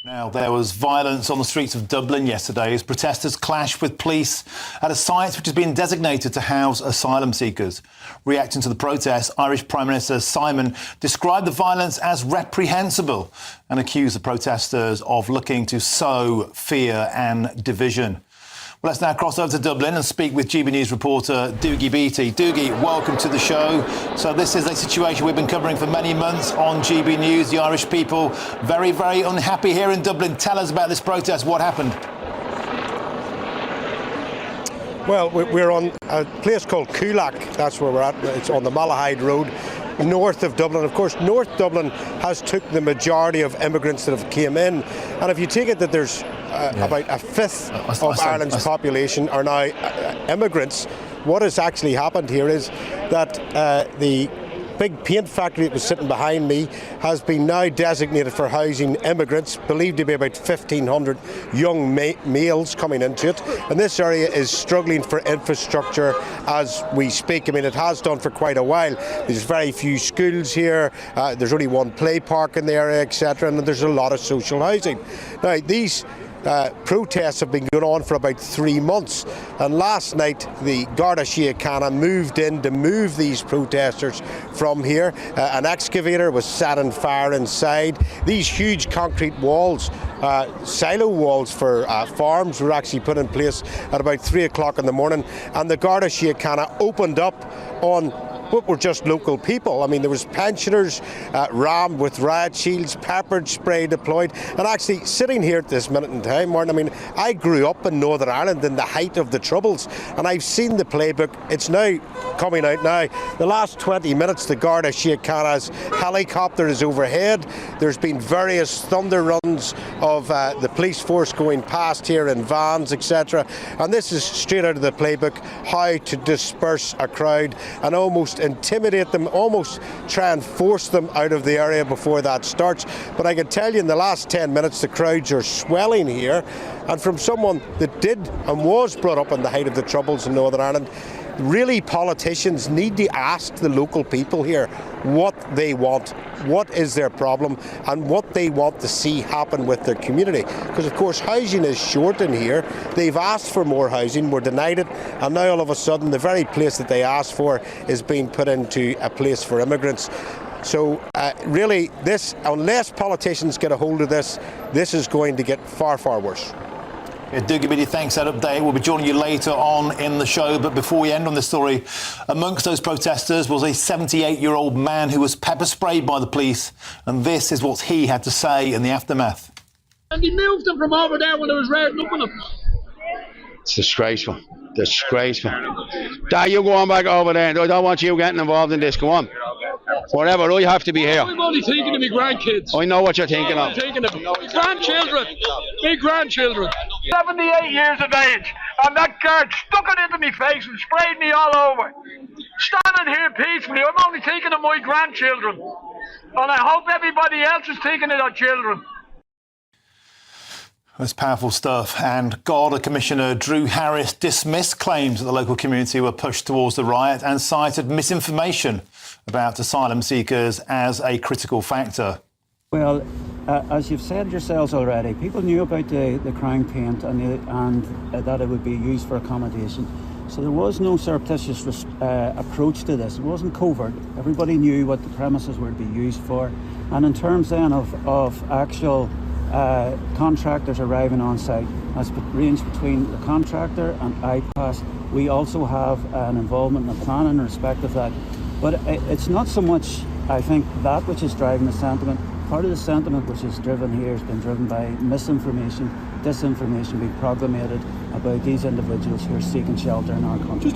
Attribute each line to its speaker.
Speaker 1: Now, there was violence on the streets of Dublin yesterday as protesters clashed with police at a site which has been designated to house asylum seekers. Reacting to the protests, Irish Prime Minister Simon described the violence as reprehensible and accused the protesters of looking to sow fear and division. Well, let's now cross over to Dublin and speak with GB News reporter Dougie Beattie. Dougie, welcome to the show. So this is a situation we've been covering for many months on GB News. The Irish people very, very unhappy here in Dublin. Tell us about this protest. What happened?
Speaker 2: Well, we're on a place called Coolack. That's where we're at. It's on the Malahide Road, north of Dublin. Of course, North Dublin has took the majority of immigrants that have came in. And if you take it that there's about a fifth of Ireland's population are now immigrants, what has actually happened here is that the big paint factory that was sitting behind me has been now designated for housing immigrants, believed to be about 1,500 young males coming into it. And this area is struggling for infrastructure as we speak. I mean, it has done for quite a while. There's very few schools here. There's only one play park in the area, etc. And there's a lot of social housing. Now, these protests have been going on for about 3 months, and last night the Garda Síochána moved in to move these protesters from here. An excavator was set on fire inside. These huge concrete walls, silo walls for farms, were actually put in place at about 3 o'clock in the morning, and the Garda Síochána opened up on what were just local people. I mean, there was pensioners rammed with riot shields, pepper spray deployed, and actually sitting here at this minute in time, Martin, I mean, I grew up in Northern Ireland in the height of the Troubles, and I've seen the playbook. It's now coming out now. The last 20 minutes, the Garda Síochána's helicopter is overhead. There's been various thunder runs of the police force going past here in vans, etc. And this is straight out of the playbook, how to disperse a crowd and almost intimidate them, almost try and force them out of the area before that starts. But I can tell you in the last 10 minutes the crowds are swelling here, and from someone that did and was brought up in the height of the Troubles in Northern Ireland, really politicians need to ask the local people here what they want, what is their problem, and what they want to see happen with their community. Because of course housing is short in here. They've asked for more housing, were denied it, and now all of a sudden the very place that they asked for is being put into a place for immigrants. So really, this, unless politicians get a hold of this, this is going to get far, far worse.
Speaker 1: Dougie Beattie, thanks for that update. We'll be joining you later on in the show. But before we end on this story, amongst those protesters was a 78-year-old man who was pepper sprayed by the police. And this is what he had to say in the aftermath.
Speaker 3: And he moved them from over there when there was rioting up on them.
Speaker 4: It's disgraceful. Disgraceful. Dad, you go on back over there. I don't want you getting involved in this. Go on. Forever, I have to be here.
Speaker 3: I'm only thinking of my grandkids.
Speaker 4: I know what you're thinking of.
Speaker 3: I'm thinking of my grandchildren. My grandchildren.
Speaker 5: 78 years of age, and that guard stuck it into my face and sprayed me all over. Standing here peacefully, I'm only thinking of my grandchildren. And I hope everybody else is thinking of their children.
Speaker 1: That's powerful stuff. And Garda Commissioner Drew Harris dismissed claims that the local community were pushed towards the riot and cited misinformation about asylum seekers as a critical factor.
Speaker 6: Well, as you've said yourselves already, people knew about the crown paint and that it would be used for accommodation. So there was no surreptitious approach to this. It wasn't covert. Everybody knew what the premises were to be used for. And in terms then of actual contractors arriving on site, as range between the contractor and IPAS, we also have an involvement in the plan in respect of that. But it's not so much, I think, that which is driving the sentiment. Part of the sentiment which is driven here has been driven by misinformation, disinformation being propagated about these individuals who are seeking shelter in our country.